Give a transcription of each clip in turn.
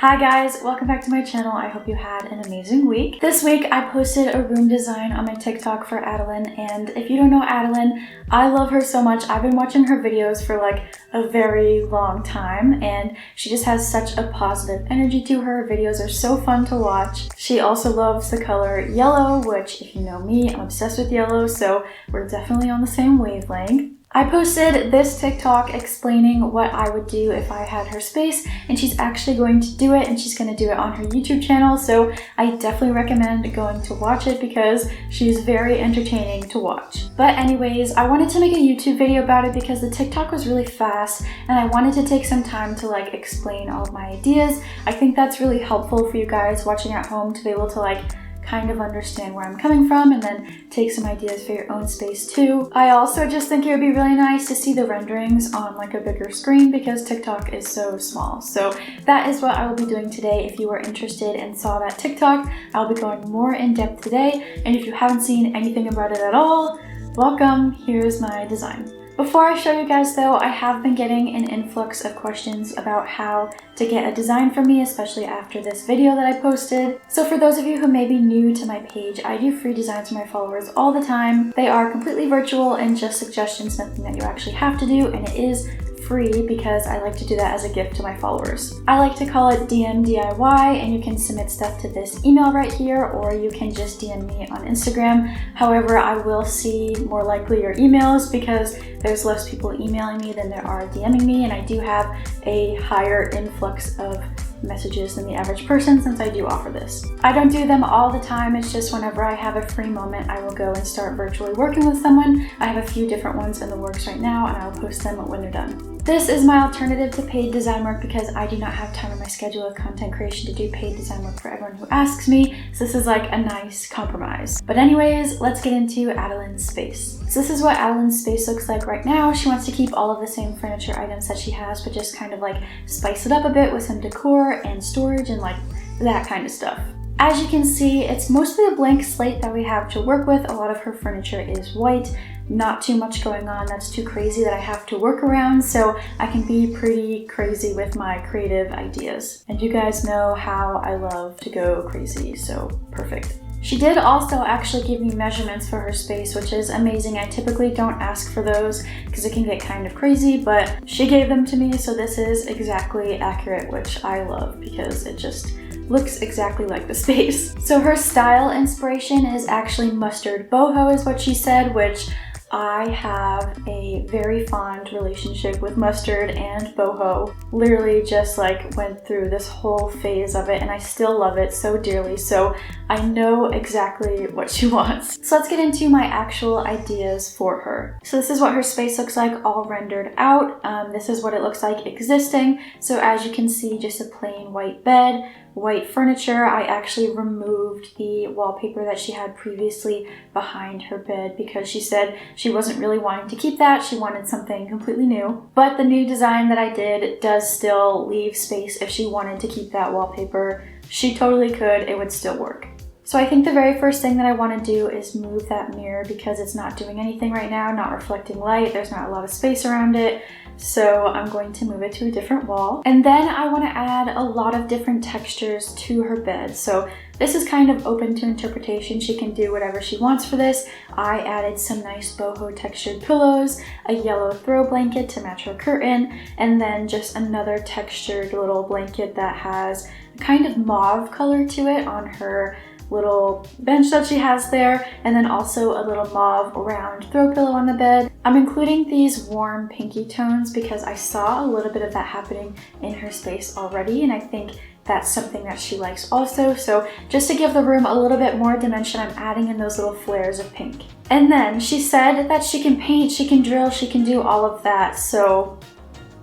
Hi guys, welcome back to my channel. I hope you had an amazing week. This week I posted a room design on my TikTok for Adelaine, and if you don't know Adelaine, I love her so much. I've been watching her videos for like a very long time, and she just has such a positive energy to her. Her videos are so fun to watch. She also loves the color yellow, which if you know me, I'm obsessed with yellow, so we're definitely on the same wavelength. I posted this TikTok explaining what I would do if I had her space, and she's actually going to do it, and she's going to do it on her YouTube channel, so I definitely recommend going to watch it because she's very entertaining to watch. But anyways, I wanted to make a YouTube video about it because the TikTok was really fast and I wanted to take some time to like explain all of my ideas. I think that's really helpful for you guys watching at home to be able to like kind of understand where I'm coming from and then take some ideas for your own space too. I also just think it would be really nice to see the renderings on like a bigger screen because TikTok is so small. So that is what I will be doing today. If you are interested and saw that TikTok, I'll be going more in depth today. And if you haven't seen anything about it at all, welcome, here's my design. Before I show you guys though, I have been getting an influx of questions about how to get a design from me, especially after this video that I posted. So for those of you who may be new to my page, I do free designs for my followers all the time. They are completely virtual and just suggestions, nothing that you actually have to do, and it is free because I like to do that as a gift to my followers. I like to call it dmdiy, and you can submit stuff to this email right here, or you can just DM me on Instagram. However, I will see more likely your emails because there's less people emailing me than there are DMing me, and I do have a higher influx of messages than the average person since I do offer this. I don't do them all the time, it's just whenever I have a free moment I will go and start virtually working with someone. I have a few different ones in the works right now and I'll post them when they're done. This is my alternative to paid design work because I do not have time in my schedule of content creation to do paid design work for everyone who asks me, so this is like a nice compromise. But anyways, let's get into Adelaine's space. So this is what Adelaine's space looks like right now. She wants to keep all of the same furniture items that she has, but just kind of like spice it up a bit with some decor and storage and like that kind of stuff. As you can see, it's mostly a blank slate that we have to work with. A lot of her furniture is white. Not too much going on that's too crazy that I have to work around, so I can be pretty crazy with my creative ideas. And you guys know how I love to go crazy, so perfect. She did also actually give me measurements for her space, which is amazing. I typically don't ask for those because it can get kind of crazy, but she gave them to me, so this is exactly accurate, which I love because it just looks exactly like the space. So her style inspiration is actually mustard boho is what she said, which I have a very fond relationship with mustard and boho. Literally just like went through this whole phase of it and I still love it so dearly, so I know exactly what she wants. So let's get into my actual ideas for her. So this is what her space looks like all rendered out. This is what it looks like existing. So as you can see, just a plain white bed, white furniture. I actually removed the wallpaper that she had previously behind her bed because she said she wasn't really wanting to keep that. She wanted something completely new. But the new design that I did does still leave space if she wanted to keep that wallpaper. She totally could, it would still work. So I think the very first thing that I want to do is move that mirror because it's not doing anything right now, not reflecting light. There's not a lot of space around it. So I'm going to move it to a different wall. And then I want to add a lot of different textures to her bed. So this is kind of open to interpretation. She can do whatever she wants for this. I added some nice boho textured pillows, a yellow throw blanket to match her curtain, and then just another textured little blanket that has a kind of mauve color to it on her little bench that she has there, and then also a little mauve round throw pillow on the bed. I'm including these warm pinky tones because I saw a little bit of that happening in her space already, and I think that's something that she likes also. So just to give the room a little bit more dimension, I'm adding in those little flares of pink. And then she said that she can paint, she can drill, she can do all of that, so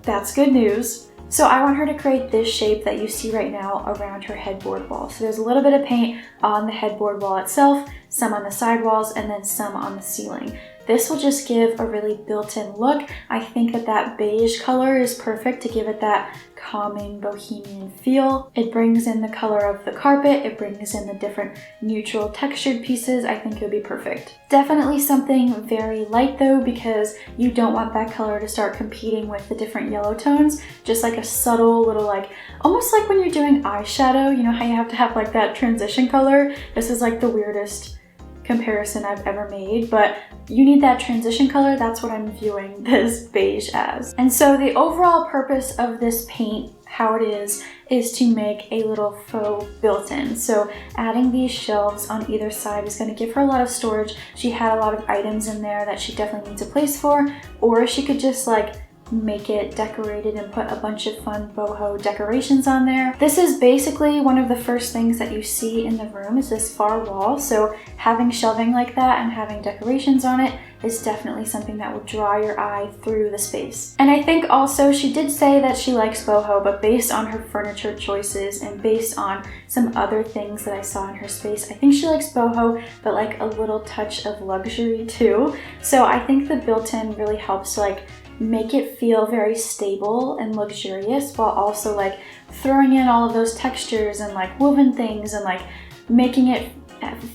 that's good news. So I want her to create this shape that you see right now around her headboard wall. So there's a little bit of paint on the headboard wall itself, some on the side walls, and then some on the ceiling. this will just give a really built-in look. I think that that beige color is perfect to give it that calming bohemian feel. It brings in the color of the carpet, it brings in the different neutral textured pieces. I think it would be perfect. Definitely something very light though, because you don't want that color to start competing with the different yellow tones. Just like a subtle little, like almost like when you're doing eyeshadow, you know how you have to have like that transition color? This is like the weirdest comparison I've ever made, but you need that transition color. That's what I'm viewing this beige as. And so the overall purpose of this paint, how it is to make a little faux built-in. So adding these shelves on either side is going to give her a lot of storage. She had a lot of items in there that she definitely needs a place for, or she could just like make it decorated and put a bunch of fun boho decorations on there. This is basically one of the first things that you see in the room is this far wall. So having shelving like that and having decorations on it is definitely something that will draw your eye through the space. And I think also she did say that she likes boho, but based on her furniture choices and based on some other things that I saw in her space, I think she likes boho, but like a little touch of luxury too. So I think the built-in really helps like make it feel very stable and luxurious while also like throwing in all of those textures and like woven things and like making it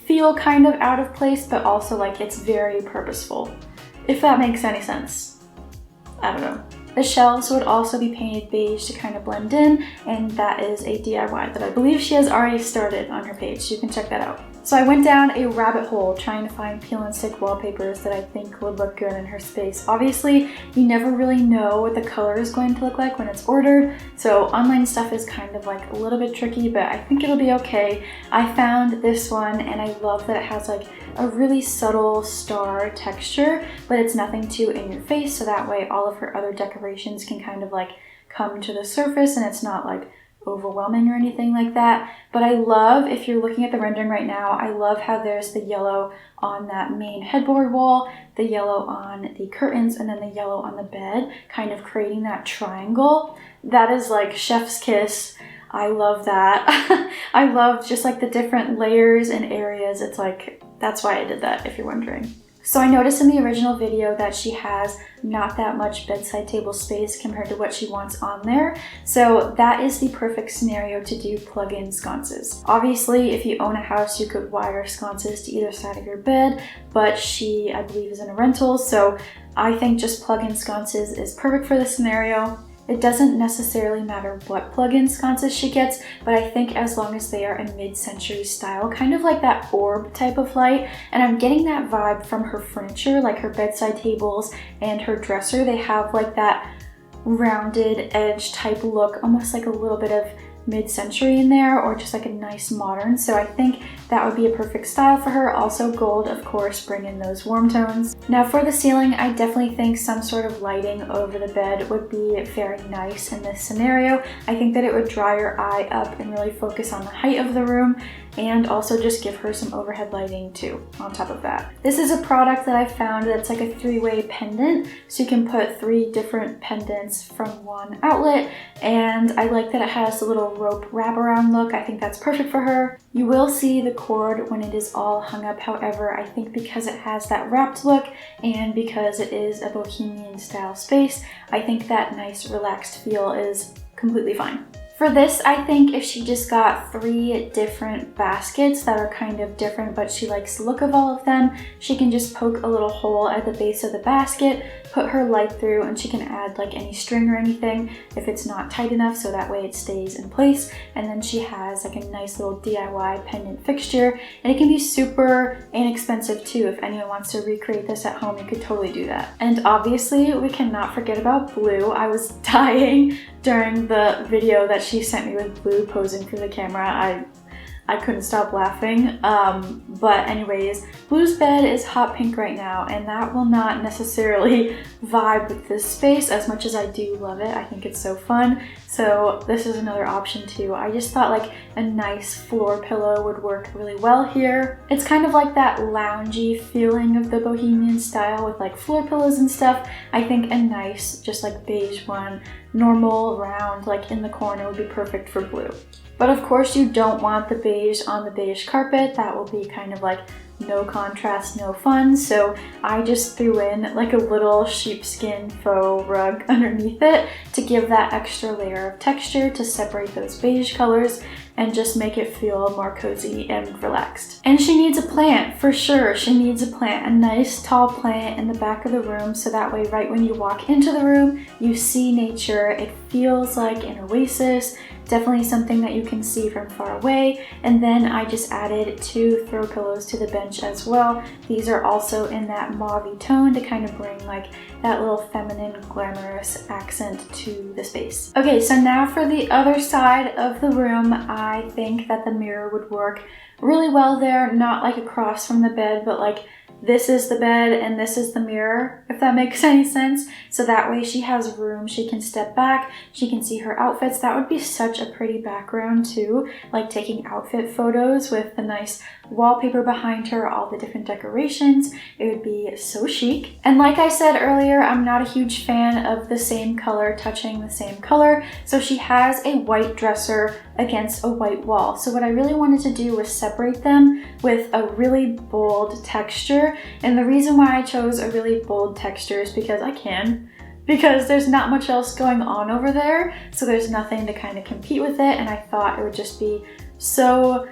feel kind of out of place, but also like it's very purposeful, if that makes any sense. I don't know. The shelves would also be painted beige to kind of blend in, and that is a DIY that I believe she has already started on her page, so you can check that out. So I went down a rabbit hole trying to find peel and stick wallpapers that I think would look good in her space. Obviously, you never really know what the color is going to look like when it's ordered, so online stuff is kind of like a little bit tricky, but I think it'll be okay. I found this one and I love that it has like a really subtle star texture, but it's nothing too in your face, so that way all of her other decorations can kind of like come to the surface and it's not like overwhelming or anything like that. But I love, if you're looking at the rendering right now, I love how there's the yellow on that main headboard wall, the yellow on the curtains, and then the yellow on the bed, kind of creating that triangle. That is like chef's kiss. I love that. I love just like the different layers and areas. It's like, that's why I did that, if you're wondering. So I noticed in the original video that she has not that much bedside table space compared to what she wants on there. So that is the perfect scenario to do plug-in sconces. Obviously, if you own a house, you could wire sconces to either side of your bed, but she, I believe, is in a rental. So I think just plug-in sconces is perfect for this scenario. It doesn't necessarily matter what plug-in sconces she gets, but I think as long as they are a mid-century style, kind of like that orb type of light, and I'm getting that vibe from her furniture, like her bedside tables and her dresser. They have like that rounded edge type look, almost like a little bit of mid-century in there, or just like a nice modern. So I think that would be a perfect style for her. Also gold, of course, bring in those warm tones. Now for the ceiling, I definitely think some sort of lighting over the bed would be very nice in this scenario. I think that it would draw your eye up and really focus on the height of the room, and also just give her some overhead lighting too on top of that. This is a product that I found that's like a three-way pendant, so you can put 3 different pendants from one outlet, and I like that it has a little rope wraparound look. I think that's perfect for her. You will see the cord when it is all hung up. However, I think because it has that wrapped look and because it is a bohemian style space, I think that nice relaxed feel is completely fine. For this, I think if she just got 3 different baskets that are kind of different, but she likes the look of all of them, she can just poke a little hole at the base of the basket, put her light through, and she can add like any string or anything if it's not tight enough, so that way it stays in place. And then she has like a nice little DIY pendant fixture, and it can be super inexpensive too. If anyone wants to recreate this at home, you could totally do that. And obviously we cannot forget about blue. I was dying during the video that she sent me with blue posing for the camera. I couldn't stop laughing. But anyways, Blue's bed is hot pink right now, and that will not necessarily vibe with this space as much as I do love it. I think it's so fun. So this is another option too. I just thought like a nice floor pillow would work really well here. It's kind of like that loungy feeling of the bohemian style with like floor pillows and stuff. I think a nice, just like beige one, normal, round, like in the corner would be perfect for blue. But of course you don't want the beige on the beige carpet. That will be kind of like no contrast, no fun. So I just threw in like a little sheepskin faux rug underneath it to give that extra layer of texture to separate those beige colors and just make it feel more cozy and relaxed. And she needs a plant, for sure. She needs a plant, a nice tall plant in the back of the room, so that way right when you walk into the room, you see nature. It feels like an oasis, definitely something that you can see from far away. And then I just added 2 throw pillows to the bench as well. These are also in that mauve tone to kind of bring like that little feminine, glamorous accent to the space. Okay, so now for the other side of the room, I think that the mirror would work really well there, not like across from the bed, but like this is the bed and this is the mirror, if that makes any sense. So that way she has room, she can step back, she can see her outfits. That would be such a pretty background too, like taking outfit photos with the nice wallpaper behind her, all the different decorations. It would be so chic. And like I said earlier, I'm not a huge fan of the same color touching the same color. So she has a white dresser against a white wall. So what I really wanted to do was separate them with a really bold texture. And the reason why I chose a really bold texture is because I can. Because there's not much else going on over there. So there's nothing to kind of compete with it. And I thought it would just be so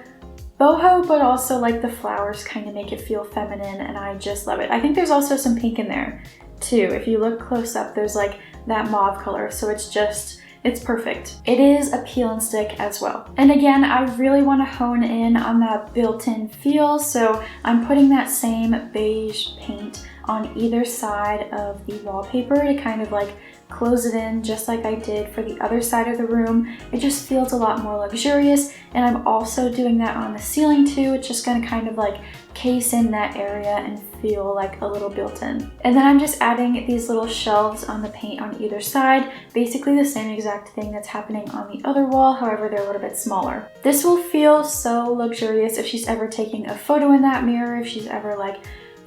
boho, but also like the flowers kind of make it feel feminine, and I just love it. I think there's also some pink in there too. If you look close up, there's like that mauve color, so it's perfect. It is a peel and stick as well. And again, I really want to hone in on that built-in feel, so I'm putting that same beige paint on either side of the wallpaper to kind of like close it in just like I did for the other side of the room. It just feels a lot more luxurious, and I'm also doing that on the ceiling too. It's just gonna kind of like case in that area and feel like a little built-in. And then I'm just adding these little shelves on the paint on either side, basically the same exact thing that's happening on the other wall, however they're a little bit smaller. This will feel so luxurious if she's ever taking a photo in that mirror, if she's ever like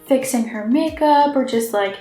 fixing her makeup or just like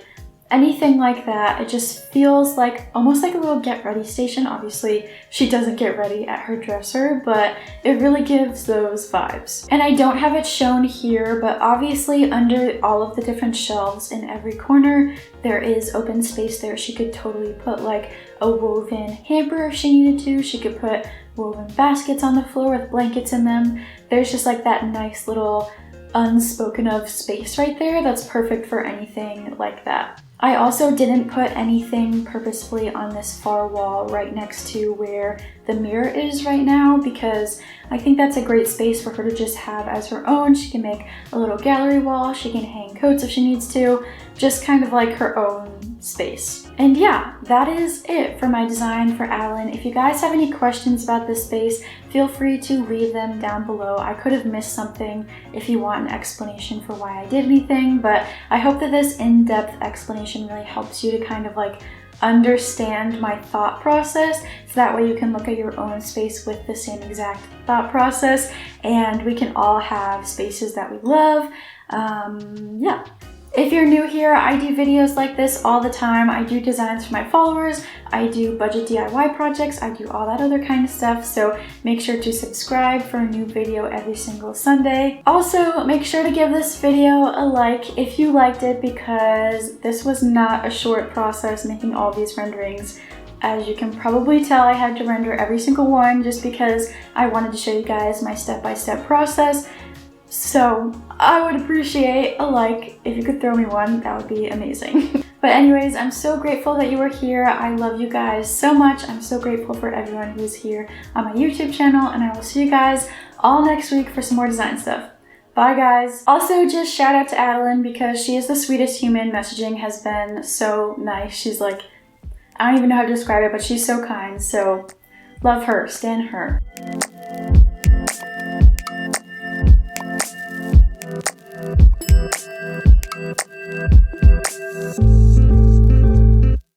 anything like that. It just feels like almost like a little get ready station. Obviously she doesn't get ready at her dresser, but it really gives those vibes. And I don't have it shown here, but obviously under all of the different shelves in every corner, there is open space there. She could totally put like a woven hamper if she needed to. She could put woven baskets on the floor with blankets in them. There's just like that nice little unspoken of space right there that's perfect for anything like that. I also didn't put anything purposefully on this far wall right next to where the mirror is right now, because I think that's a great space for her to just have as her own. She can make a little gallery wall, she can hang coats if she needs to, just kind of like her own space. And yeah, that is it for my design for Adelaine. If you guys have any questions about this space, feel free to leave them down below. I could have missed something if you want an explanation for why I did anything, but I hope that this in-depth explanation really helps you to kind of like understand my thought process, so that way you can look at your own space with the same exact thought process and we can all have spaces that we love. Yeah. If you're new here, I do videos like this all the time. I do designs for my followers, I do budget DIY projects, I do all that other kind of stuff, so make sure to subscribe for a new video every single Sunday. Also, make sure to give this video a like if you liked it, because this was not a short process making all these renderings. As you can probably tell, I had to render every single one just because I wanted to show you guys my step-by-step process. So I would appreciate a like. If you could throw me one, that would be amazing. But anyways, I'm so grateful that you were here. I love you guys so much. I'm so grateful for everyone who's here on my YouTube channel, and I will see you guys all next week for some more design stuff. Bye guys. Also, just shout out to Adelaine because she is the sweetest human. Messaging has been so nice. She's like, I don't even know how to describe it, but she's so kind. So love her, stan her.